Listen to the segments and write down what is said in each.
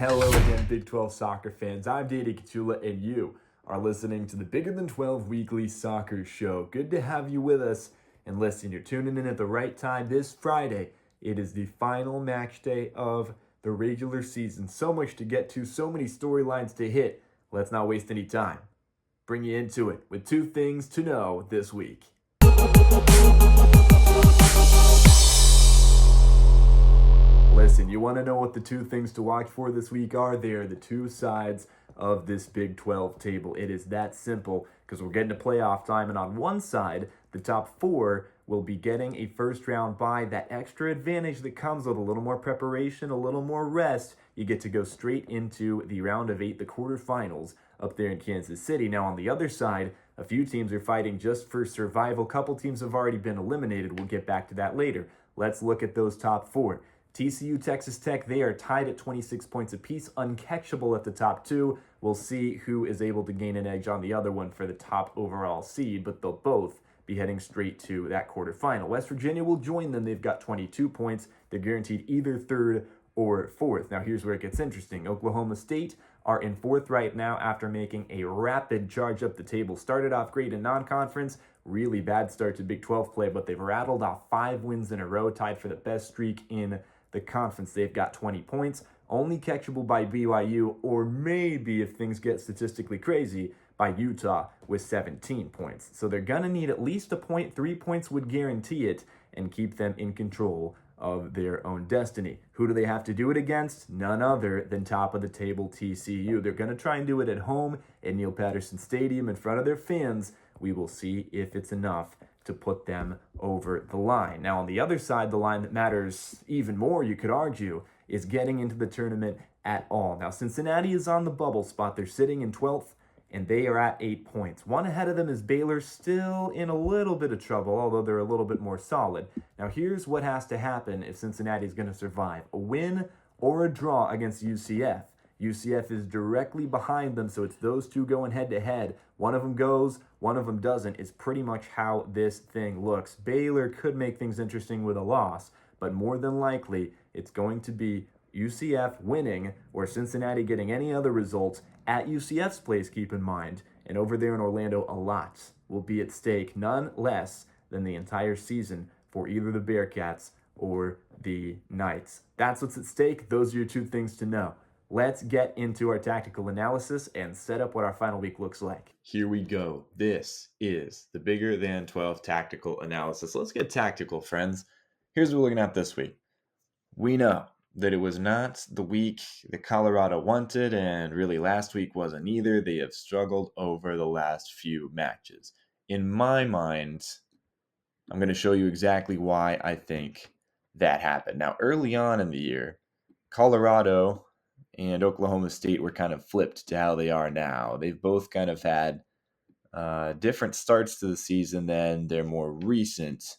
Hello again, Big 12 soccer fans. I'm Danny Kotula, and you are listening to the Bigger Than 12 Weekly Soccer Show. Good to have you with us. And listen, you're tuning in at the right time this Friday. It is the final match day of the regular season. So much to get to, so many storylines to hit. Let's not waste any time. Bring you into it with two things to know this week. Listen, you want to know what the two things to watch for this week are? They are the two sides of this Big 12 table. It is that simple because we're getting to playoff time, and on one side, the top four will be getting a first round bye. That extra advantage that comes with a little more preparation, a little more rest. You get to go straight into the round of 8, the quarterfinals up there in Kansas City. Now, on the other side, a few teams are fighting just for survival. A couple teams have already been eliminated. We'll get back to that later. Let's look at those top four. TCU, Texas Tech, they are tied at 26 points apiece, uncatchable at the top two. We'll see who is able to gain an edge on the other one for the top overall seed, but they'll both be heading straight to that quarterfinal. West Virginia will join them. They've got 22 points. They're guaranteed either third or fourth. Now, here's where it gets interesting. Oklahoma State are in fourth right now after making a rapid charge up the table. Started off great in non-conference, really bad start to Big 12 play, but they've rattled off 5 wins in a row, tied for the best streak in the conference. They've got 20 points, only catchable by BYU, or maybe, if things get statistically crazy, by Utah with 17 points. So they're going to need at least a point. 3 points would guarantee it and keep them in control of their own destiny. Who do they have to do it against? None other than top of the table TCU. They're going to try and do it at home at Neil Patterson Stadium in front of their fans. We will see if it's enough to put them over the line. Now, on the other side, the line that matters even more, you could argue, is getting into the tournament at all. Now, Cincinnati is on the bubble spot. They're sitting in 12th, and they are at 8 points. One ahead of them is Baylor, still in a little bit of trouble, although they're a little bit more solid. Now, here's what has to happen if Cincinnati is going to survive. A win or a draw against UCF. UCF is directly behind them, so it's those two going head-to-head. One of them goes, one of them doesn't, is pretty much how this thing looks. Baylor could make things interesting with a loss, but more than likely, it's going to be UCF winning or Cincinnati getting any other results at UCF's place, keep in mind. And over there in Orlando, a lot will be at stake, none less than the entire season for either the Bearcats or the Knights. That's what's at stake. Those are your two things to know. Let's get into our tactical analysis and set up what our final week looks like. Here we go. This is the Bigger Than 12 tactical analysis. Let's get tactical, friends. Here's what we're looking at this week. We know that it was not the week that Colorado wanted, and really last week wasn't either. They have struggled over the last few matches. In my mind, I'm going to show you exactly why I think that happened. Now, early on in the year, Colorado and Oklahoma State were kind of flipped to how they are now. They've both kind of had different starts to the season than their more recent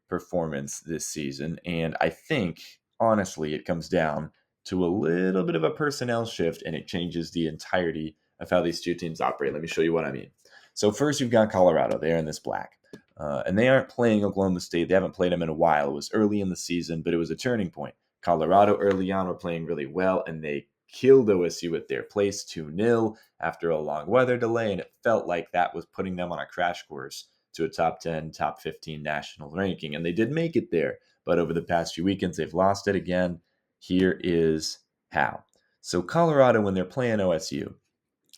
performance this season. And I think, honestly, it comes down to a little bit of a personnel shift, and it changes the entirety of how these two teams operate. Let me show you what I mean. So first, you've got Colorado. They're in this black. And they aren't playing Oklahoma State. They haven't played them in a while. It was early in the season, but it was a turning point. Colorado early on were playing really well, and they killed OSU at their place 2-0 after a long weather delay, and it felt like that was putting them on a crash course to a top 10, top 15 national ranking. And they did make it there, but over the past few weekends, they've lost it again. Here is how. So Colorado, when they're playing OSU,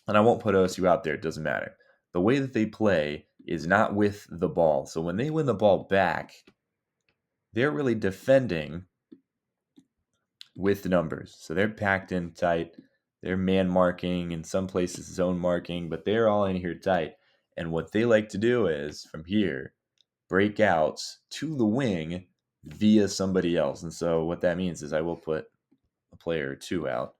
and I won't put OSU out there, it doesn't matter. The way that they play is not with the ball. So when they win the ball back, they're really defending with numbers. So they're packed in tight. They're man marking, in some places zone marking, but they're all in here tight. And what they like to do is, from here, break out to the wing via somebody else. And so what that means is I will put a player or two out.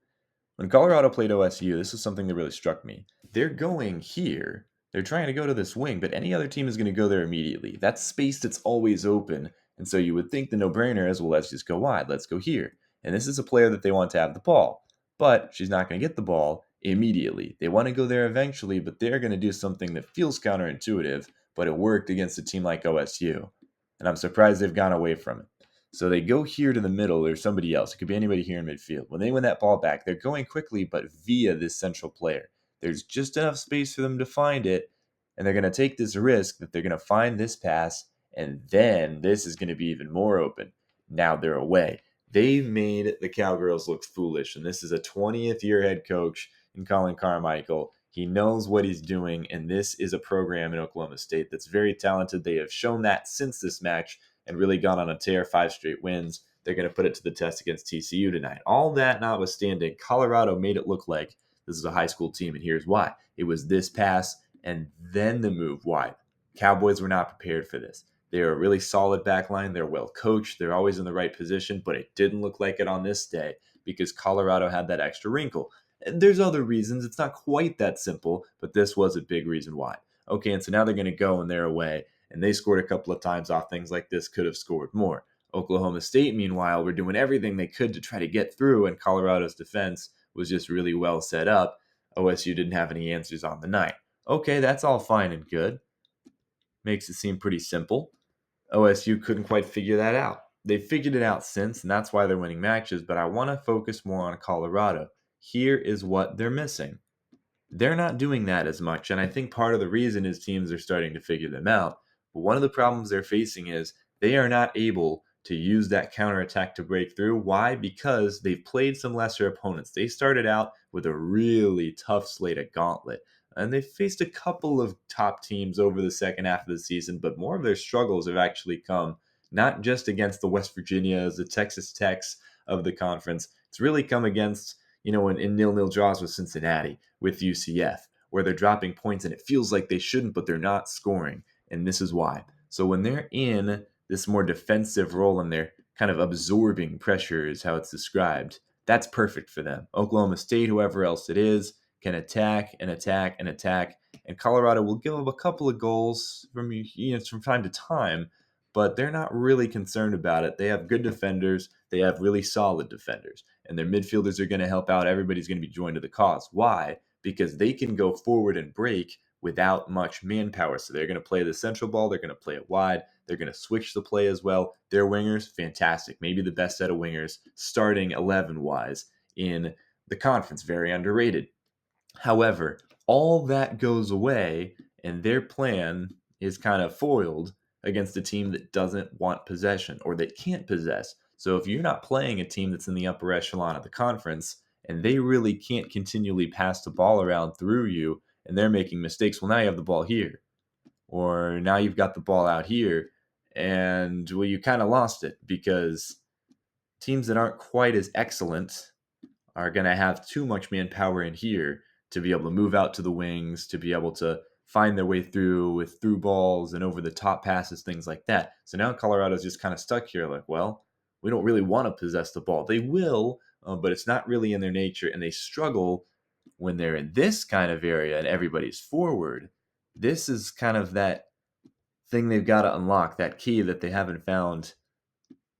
When Colorado played OSU, this is something that really struck me. They're going here. They're trying to go to this wing, but any other team is going to go there immediately. That's space that's always open. And so you would think the no-brainer is, well, let's just go wide. Let's go here. And this is a player that they want to have the ball. But she's not going to get the ball immediately. They want to go there eventually, but they're going to do something that feels counterintuitive, but it worked against a team like OSU. And I'm surprised they've gone away from it. So they go here to the middle or somebody else. It could be anybody here in midfield. When they win that ball back, they're going quickly, but via this central player. There's just enough space for them to find it, and they're going to take this risk that they're going to find this pass, and then this is going to be even more open. Now they're away. They made the Cowgirls look foolish, and this is a 20th year head coach in Colin Carmichael. He knows what he's doing, and this is a program in Oklahoma State that's very talented. They have shown that since this match and really gone on a tear, 5 straight wins. They're going to put it to the test against TCU tonight. All that notwithstanding, Colorado made it look like this is a high school team, and here's why. It was this pass and then the move wide. Cowboys were not prepared for this. They're a really solid back line. They're well coached. They're always in the right position, but it didn't look like it on this day because Colorado had that extra wrinkle. And there's other reasons. It's not quite that simple, but this was a big reason why. Okay, and so now they're going to go and they're away, and they scored a couple of times off things like this, could have scored more. Oklahoma State, meanwhile, were doing everything they could to try to get through, and Colorado's defense was just really well set up. OSU didn't have any answers on the night. Okay, that's all fine and good. Makes it seem pretty simple. OSU couldn't quite figure that out. They figured it out since, and that's why they're winning matches, but I want to focus more on Colorado. Here is what they're missing. They're not doing that as much, and I think part of the reason is teams are starting to figure them out. But one of the problems they're facing is they are not able to use that counterattack to break through. Why? Because they've played some lesser opponents. They started out with a really tough slate at Gauntlet, and they faced a couple of top teams over the second half of the season, but more of their struggles have actually come not just against the West Virginias, the Texas Techs of the conference. It's really come against, in 0-0 draws with Cincinnati, with UCF, where they're dropping points and it feels like they shouldn't, but they're not scoring. And this is why. So when they're in this more defensive role and they're kind of absorbing pressure, is how it's described, that's perfect for them. Oklahoma State, whoever else it is, can attack and attack and attack. And Colorado will give up a couple of goals from time to time, but they're not really concerned about it. They have good defenders. They have really solid defenders. And their midfielders are going to help out. Everybody's going to be joined to the cause. Why? Because they can go forward and break without much manpower. So they're going to play the central ball. They're going to play it wide. They're going to switch the play as well. Their wingers, fantastic. Maybe the best set of wingers starting 11-wise in the conference. Very underrated. However, all that goes away, and their plan is kind of foiled against a team that doesn't want possession or that can't possess. So if you're not playing a team that's in the upper echelon of the conference and they really can't continually pass the ball around through you and they're making mistakes, well, now you have the ball here. Or now you've got the ball out here, and well, you kind of lost it because teams that aren't quite as excellent are going to have too much manpower in here to be able to move out to the wings, to be able to find their way through with through balls and over the top passes, things like that. So now Colorado's just kind of stuck here like, well, we don't really want to possess the ball. They will, but it's not really in their nature, and they struggle when they're in this kind of area and everybody's forward. This is kind of that thing they've got to unlock, that key that they haven't found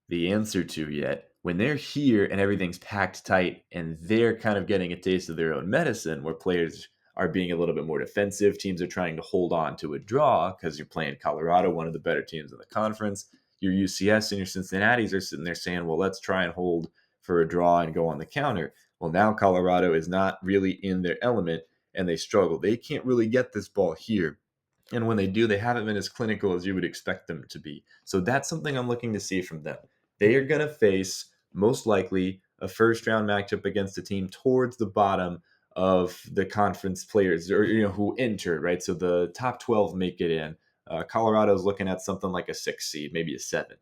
the answer to yet. When they're here and everything's packed tight and they're kind of getting a taste of their own medicine, where players are being a little bit more defensive, teams are trying to hold on to a draw because you're playing Colorado, one of the better teams in the conference. Your UCS and your Cincinnati's are sitting there saying, well, let's try and hold for a draw and go on the counter. Well, now Colorado is not really in their element and they struggle. They can't really get this ball here. And when they do, they haven't been as clinical as you would expect them to be. So that's something I'm looking to see from them. They are going to face, most likely, a first-round matchup against a team towards the bottom of the conference players, or who entered, right? So the top 12 make it in. Colorado's looking at something like a 6 seed, maybe a 7.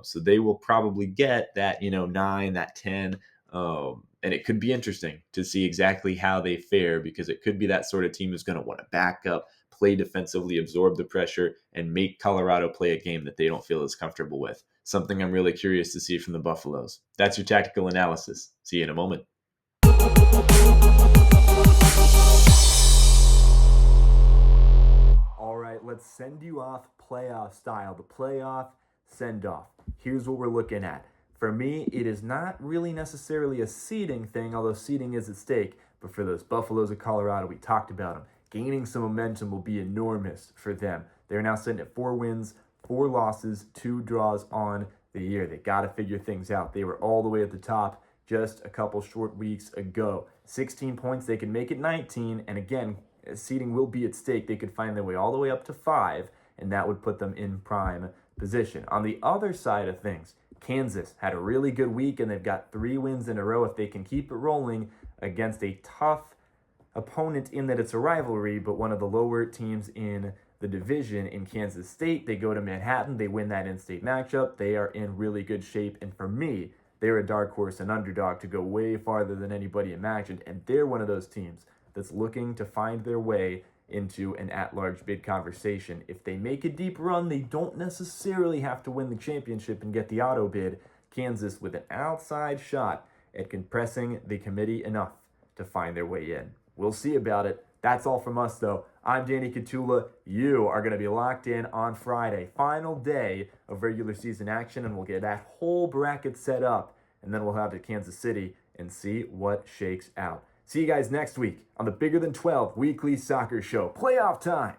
So they will probably get that, 9, that 10. And it could be interesting to see exactly how they fare, because it could be that sort of team who's going to want to back up, play defensively, absorb the pressure, and make Colorado play a game that they don't feel as comfortable with. Something I'm really curious to see from the Buffaloes. That's your tactical analysis. See you in a moment. All right, let's send you off playoff style. The playoff send-off. Here's what we're looking at. For me, it is not really necessarily a seeding thing, although seeding is at stake. But for those Buffaloes of Colorado, we talked about them. Gaining some momentum will be enormous for them. They're now sitting at 4 wins, 4 losses, 2 draws on the year. They got to figure things out. They were all the way at the top just a couple short weeks ago. 16 points, they can make it 19, and again, seeding will be at stake. They could find their way all the way up to 5, and that would put them in prime position. On the other side of things, Kansas had a really good week, and they've got 3 wins in a row. If they can keep it rolling against a tough opponent in that it's a rivalry, but one of the lower teams in the division in Kansas State, they go to Manhattan, they win that in-state matchup. They are in really good shape, and for me, they're a dark horse, an underdog to go way farther than anybody imagined, and they're one of those teams that's looking to find their way into an at-large bid conversation. If they make a deep run, they don't necessarily have to win the championship and get the auto bid. Kansas with an outside shot at compressing the committee enough to find their way in. We'll see about it. That's all from us, though. I'm Danny Kotula. You are going to be locked in on Friday, final day of regular season action, and we'll get that whole bracket set up, and then we'll have to Kansas City and see what shakes out. See you guys next week on the Bigger Than 12 Weekly Soccer Show. Playoff time!